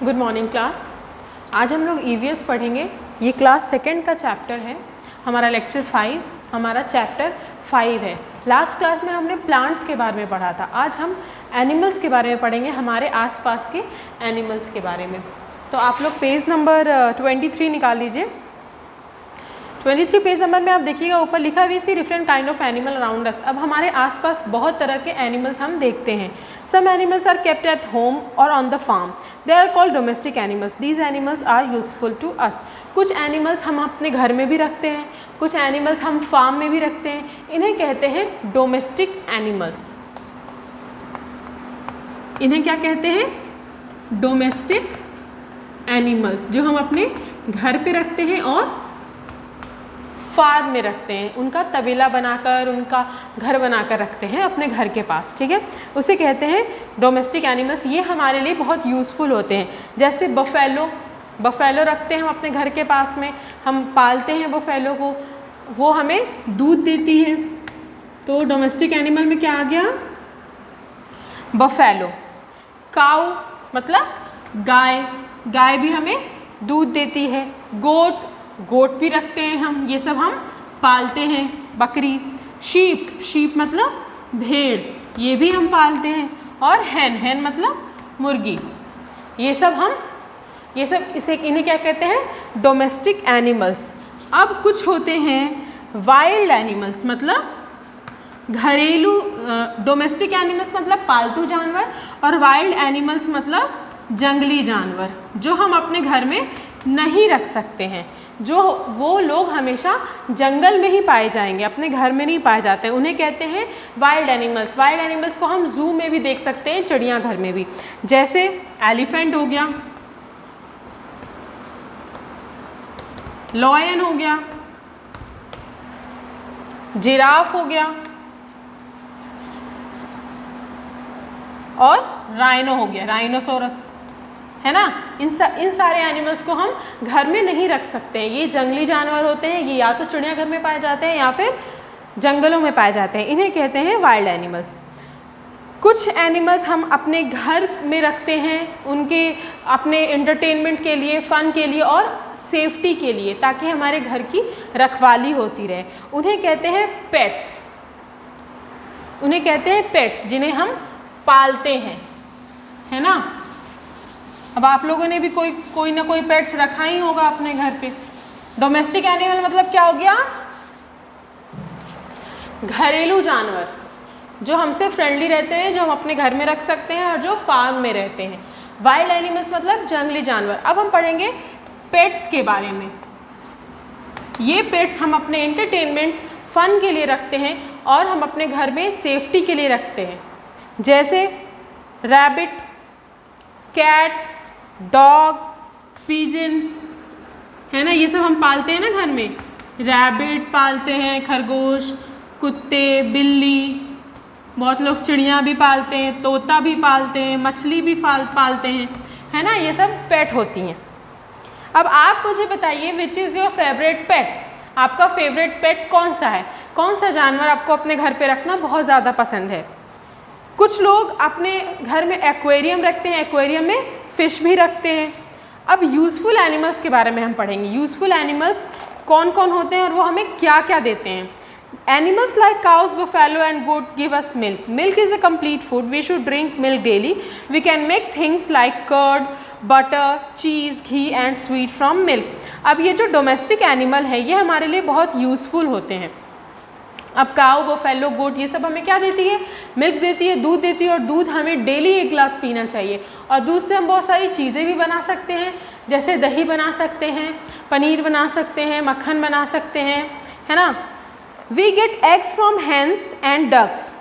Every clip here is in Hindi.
Good morning class. आज हम लोग ईवीएस पढ़ेंगे। ये क्लास सेकंड का चैप्टर है, हमारा लेक्चर 5, हमारा चैप्टर 5 है। लास्ट क्लास में हमने प्लांट्स के बारे में पढ़ा था। आज हम एनिमल्स के बारे में पढ़ेंगे, हमारे आसपास के एनिमल्स के बारे में। तो आप लोग पेज नंबर 23 निकाल लीजिए। 23 पेज नंबर में आप देखिएगा, ऊपर लिखा हुआ see different kind of animal around us. अब हमारे आसपास बहुत तरह के एनिमल्स हम देखते हैं। Some animals are kept at home और on the farm, they are called domestic animals. These animals are useful to us. कुछ एनिमल्स हम अपने घर में भी रखते हैं, कुछ एनिमल्स हम फार्म में भी रखते हैं। इन्हें कहते हैं डोमेस्टिक एनिमल्स। इन्हें क्या कहते हैं? डोमेस्टिक एनिमल्स, जो हम अपने घर पे रखते हैं और फार्म में रखते हैं। उनका तबेला बनाकर, उनका घर बनाकर रखते हैं अपने घर के पास, ठीक है। उसे कहते हैं डोमेस्टिक एनिमल्स। ये हमारे लिए बहुत यूज़फुल होते हैं। जैसे बफेलो रखते हैं हम अपने घर के पास में, हम पालते हैं बफेलो को, वो हमें दूध देती है। तो डोमेस्टिक एनिमल में क्या आ गया? बफेलो। काऊ मतलब गाय, गाय भी हमें दूध देती है। गोट भी रखते हैं हम, ये सब हम पालते हैं। बकरी। शीप मतलब भेड़, ये भी हम पालते हैं। और हैन मतलब मुर्गी। ये सब इन्हें क्या कहते हैं? Domestic animals. अब कुछ होते हैं वाइल्ड एनिमल्स, मतलब घरेलू। डोमेस्टिक एनिमल्स मतलब पालतू जानवर, और वाइल्ड एनिमल्स मतलब जंगली जानवर, जो हम अपने घर में नहीं रख सकते हैं। जो वो लोग हमेशा जंगल में ही पाए जाएंगे, अपने घर में नहीं पाए जाते हैं। उन्हें कहते हैं वाइल्ड एनिमल्स। वाइल्ड एनिमल्स को हम जू में भी देख सकते हैं, चिड़ियाघर में भी। जैसे एलिफेंट हो गया, लॉयन हो गया, जिराफ हो गया, और राइनो हो गया, राइनोसोरस, है ना। इन सारे एनिमल्स को हम घर में नहीं रख सकते हैं। ये जंगली जानवर होते हैं, ये या तो चिड़ियाघर में पाए जाते हैं या फिर जंगलों में पाए जाते हैं। इन्हें कहते हैं वाइल्ड एनिमल्स। कुछ एनिमल्स हम अपने घर में रखते हैं, उनके अपने एंटरटेनमेंट के लिए, फ़न के लिए और सेफ्टी के लिए, ताकि हमारे घर की रखवाली होती रहे। उन्हें कहते हैं पेट्स। उन्हें कहते हैं पेट्स, जिन्हें हम पालते हैं, है ना। अब आप लोगों ने भी कोई ना कोई पेट्स रखा ही होगा अपने घर पे। डोमेस्टिक एनिमल मतलब क्या हो गया? घरेलू जानवर, जो हमसे फ्रेंडली रहते हैं, जो हम अपने घर में रख सकते हैं और जो फार्म में रहते हैं। वाइल्ड एनिमल्स मतलब जंगली जानवर। अब हम पढ़ेंगे पेट्स के बारे में। ये पेट्स हम अपने एंटरटेनमेंट, फन के लिए रखते हैं और हम अपने घर में सेफ्टी के लिए रखते हैं। जैसे रैबिट, कैट, डॉग, पिजन, है ना। ये सब हम पालते हैं ना घर में। रैबिट पालते हैं, खरगोश, कुत्ते, बिल्ली। बहुत लोग चिड़िया भी पालते हैं, तोता भी पालते हैं, मछली भी पालते हैं, है ना। ये सब पेट होती हैं। अब आप मुझे बताइए, which is your favourite pet? आपका फेवरेट पेट कौन सा है? कौन सा जानवर आपको अपने घर पे रखना बहुत ज़्यादा पसंद है? कुछ लोग अपने घर में एक्वेरियम रखते हैं, एक्वेरियम में फिश भी रखते हैं। अब यूज़फुल एनिमल्स के बारे में हम पढ़ेंगे। यूज़फुल एनिमल्स कौन कौन होते हैं और वो हमें क्या क्या देते हैं। Animals like cows, buffalo and goat give us milk. Milk is a complete food, we should drink milk daily. We can make things like curd, butter, cheese, ghee and sweet from milk. अब ये जो डोमेस्टिक एनिमल है, ये हमारे लिए बहुत यूज़फुल होते हैं। अब काऊ, बफेलो, गोट, ये सब हमें क्या देती है? मिल्क देती है, दूध देती है। और दूध हमें डेली 1 गिलास पीना चाहिए। और दूध से हम बहुत सारी चीज़ें भी बना सकते हैं, जैसे दही बना सकते हैं, पनीर बना सकते हैं, मक्खन बना सकते हैं, है ना। We get eggs from hens and ducks.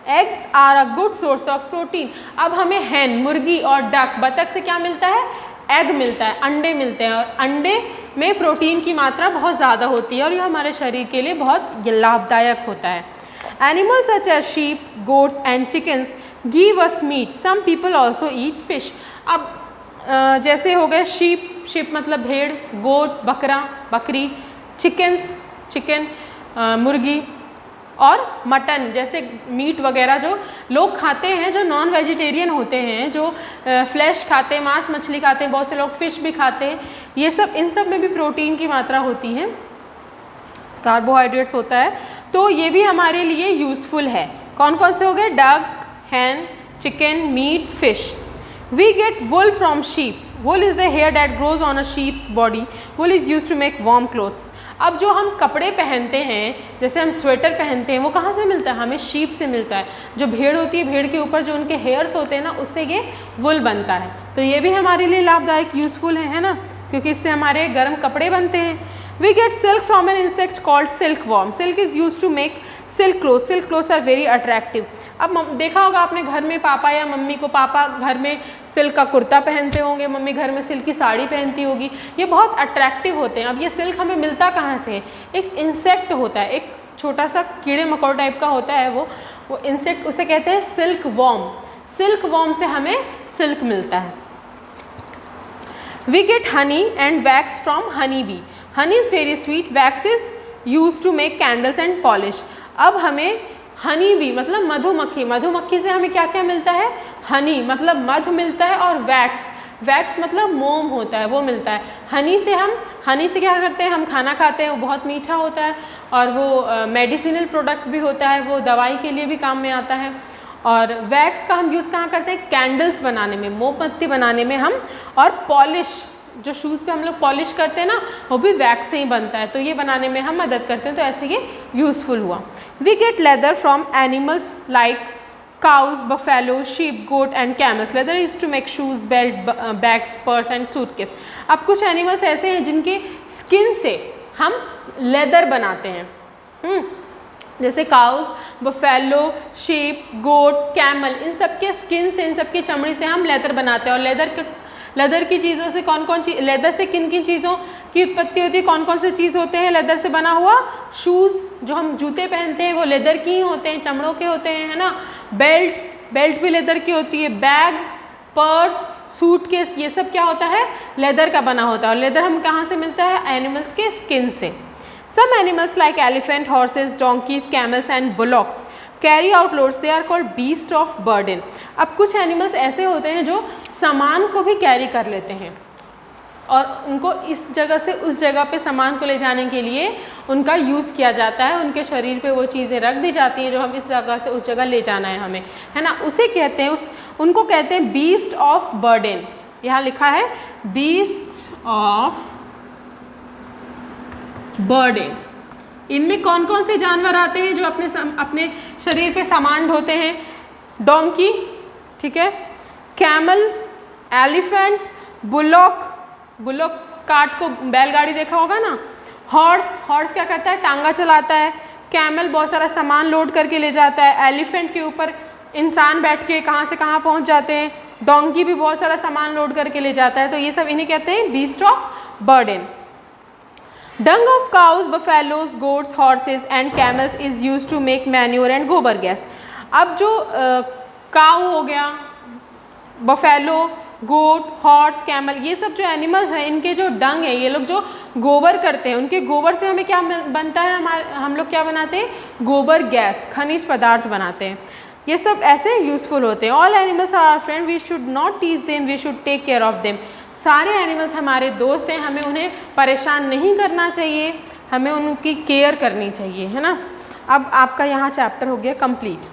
Eggs are a good source of protein. अब हमें हैन, मुर्गी, और डक, बतख से क्या मिलता है? एग मिलता है, अंडे मिलते हैं। और अंडे में प्रोटीन की मात्रा बहुत ज़्यादा होती है और ये हमारे शरीर के लिए बहुत लाभदायक होता है। Animals such as sheep, goats and chickens give us meat. Some people also eat fish. अब जैसे हो गए शीप मतलब भेड़, गोट बकरा, बकरी, चिकन मुर्गी, और मटन जैसे मीट वगैरह जो लोग खाते हैं, जो नॉन वेजिटेरियन होते हैं, जो फ्लैश खाते हैं, मांस मछली खाते हैं, बहुत से लोग फिश भी खाते हैं, ये सब, इन सब में भी प्रोटीन की मात्रा होती है, कार्बोहाइड्रेट्स होता है, तो ये भी हमारे लिए यूज़फुल है। कौन कौन से हो गए? Duck, hen, chicken, meat, fish. We get wool from sheep. Wool is the hair that grows on a sheep's body. Wool is used to make warm clothes. अब जो हम कपड़े पहनते हैं, जैसे हम स्वेटर पहनते हैं, वो कहाँ से मिलता है? हमें शीप से मिलता है। जो भेड़ होती है, भेड़ के ऊपर जो उनके हेयर्स होते हैं ना, उससे ये वुल बनता है। तो ये भी हमारे लिए लाभदायक, यूज़फुल है ना, क्योंकि इससे हमारे गर्म कपड़े बनते हैं। We get silk from an insect called silkworm. Silk is used to make silk clothes. Silk clothes are very attractive. अब देखा होगा आपने घर में पापा या मम्मी को, पापा घर में सिल्क का कुर्ता पहनते होंगे, मम्मी घर में सिल्क की साड़ी पहनती होगी, ये बहुत अट्रैक्टिव होते हैं। अब ये सिल्क हमें मिलता कहाँ से है? एक इंसेक्ट होता है, एक छोटा सा कीड़े मकोड़ टाइप का होता है वो इंसेक्ट, उसे कहते हैं सिल्क वॉर्म। सिल्क वॉर्म से हमें सिल्क मिलता है। We get honey and wax from honey bee. Honey is very sweet. Wax is used to make candles and polish. अब हमें हनी बी मतलब मधुमक्खी, मधुमक्खी से हमें क्या क्या मिलता है? हनी मतलब मध मिलता है, और वैक्स, वैक्स मतलब मोम होता है, वो मिलता है। हनी से क्या करते हैं? हम खाना खाते हैं, वो बहुत मीठा होता है, और वो मेडिसिनल प्रोडक्ट भी होता है, वो दवाई के लिए भी काम में आता है। और वैक्स का हम यूज़ कहाँ करते हैं? कैंडल्स बनाने में, मोमबत्ती बनाने में हम, और पॉलिश, जो शूज़ पे हम लोग पॉलिश करते हैं ना, वो भी वैक्स से ही बनता है, तो ये बनाने में हम मदद करते हैं। तो ऐसे ये यूज़फुल हुआ। We get leather from animals like cows, buffalo, sheep, goat and camels. Leather is to make shoes, belt, bags, purse and suitcase. अब कुछ एनिमल्स ऐसे हैं जिनके स्किन से हम लेदर बनाते हैं, जैसे काउज, बफेलो, शीप, गोट, कैमल, इन सब के स्किन से, इन सब की चमड़ी से हम लेदर बनाते हैं। और लेदर की चीज़ों से कौन कौन चीज़, लेदर से किन किन चीज़ों की उत्पत्ति होती है? कौन कौन से चीज़ होते हैं लेदर से बना हुआ? शूज़, जो हम जूते पहनते हैं वो लेदर की ही होते हैं, चमड़ों के होते हैं, है ना। बेल्ट भी लेदर की होती है। बैग, पर्स, सूटकेस, ये सब क्या होता है? लेदर का बना होता है। और लेदर हम कहाँ से मिलता है? एनिमल्स के स्किन से। Some animals like elephant, horses, donkeys, camels and bullocks carry out loads. They are called beast of burden. अब कुछ एनिमल्स ऐसे होते हैं जो सामान को भी कैरी कर लेते हैं, और उनको इस जगह से उस जगह पे सामान को ले जाने के लिए उनका यूज़ किया जाता है। उनके शरीर पे वो चीज़ें रख दी जाती हैं जो हम इस जगह से उस जगह ले जाना है हमें, है ना। उसे कहते हैं, उनको कहते हैं बीस्ट ऑफ बर्डन। यहाँ लिखा है बीस्ट ऑफ बर्डन। इनमें कौन कौन से जानवर आते हैं जो अपने शरीर पे सामान ढोते हैं? डोंकी, ठीक है, कैमल, एलिफेंट, बुलॉक कार्ट को बैलगाड़ी देखा होगा ना। हॉर्स क्या करता है? टांगा चलाता है। कैमल बहुत सारा सामान लोड करके ले जाता है। एलिफेंट के ऊपर इंसान बैठ के कहाँ से कहाँ पहुँच जाते हैं। डोंकी भी बहुत सारा सामान लोड करके ले जाता है। तो ये सब इन्हें कहते हैं beast of burden. Dung of cows, buffaloes, goats, horses and camels is used to make manure and गोबर गैस। अब जो काऊ हो गया, बफेलो, गोट, हॉर्स, कैमल, ये सब जो एनिमल हैं, इनके जो डंग है, ये लोग जो गोबर करते हैं, उनके गोबर से हमें क्या बनता है? हम लोग क्या बनाते हैं? गोबर गैस, खनिज पदार्थ बनाते हैं। ये सब ऐसे यूज़फुल होते हैं। All animals are our friend, we should not tease them, we should take care of them. सारे एनिमल्स हमारे दोस्त हैं, हमें उन्हें परेशान नहीं करना चाहिए, हमें उनकी केयर करनी चाहिए, है ना। अब आपका यहाँ चैप्टर हो गया कंप्लीट।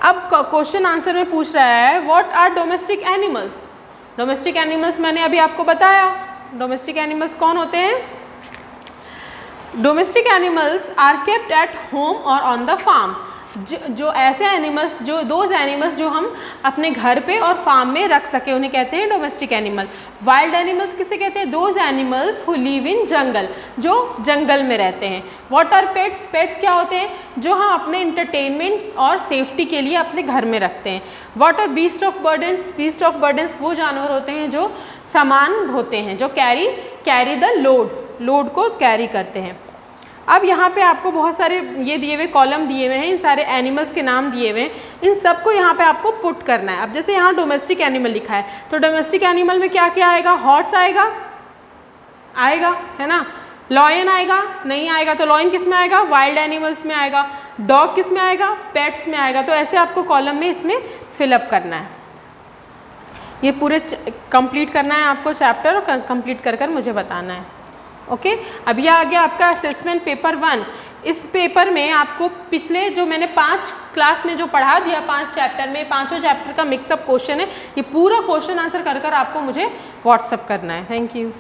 अब क्वेश्चन आंसर में पूछ रहा है what are domestic animals. Domestic animals मैंने अभी आपको बताया। डोमेस्टिक एनिमल्स कौन होते हैं? Domestic animals are kept at home और ऑन द फार्म। जो ऐसे एनिमल्स, दोज एनिमल्स जो हम अपने घर पे और फार्म में रख सके, उन्हें कहते हैं डोमेस्टिक एनिमल। वाइल्ड एनिमल्स किसे कहते हैं? Those animals who live in jungle, जो जंगल में रहते हैं। What are pets? पेट्स क्या होते हैं? जो हम अपने इंटरटेनमेंट और सेफ्टी के लिए अपने घर में रखते हैं। What are beast of burdens? Beast of burdens वो जानवर होते हैं जो सामान ढोते हैं, जो कैरी द लोड को कैरी करते हैं। अब यहाँ पे आपको बहुत सारे ये दिए हुए कॉलम दिए हुए हैं, इन सारे एनिमल्स के नाम दिए हुए हैं, इन सबको यहाँ पे आपको पुट करना है। अब जैसे यहाँ डोमेस्टिक एनिमल लिखा है, तो डोमेस्टिक एनिमल में क्या क्या आएगा? हॉर्स आएगा, है ना। लॉयन आएगा, नहीं आएगा तो लॉयन किस में आएगा, वाइल्ड एनिमल्स में आएगा। डॉग किस में आएगा, पेट्स में आएगा। तो ऐसे आपको कॉलम में इसमें फिलअप करना है। ये पूरे कंप्लीट करना है आपको चैप्टर, और कंप्लीट कर कर मुझे बताना है। ओके, अब ये आ गया आपका असेसमेंट पेपर 1। इस पेपर में आपको पिछले जो मैंने 5 क्लास में जो पढ़ा दिया, 5 चैप्टर में, 5 चैप्टर का मिक्सअप क्वेश्चन है। ये पूरा क्वेश्चन आंसर कर कर आपको मुझे व्हाट्सअप करना है। Thank you.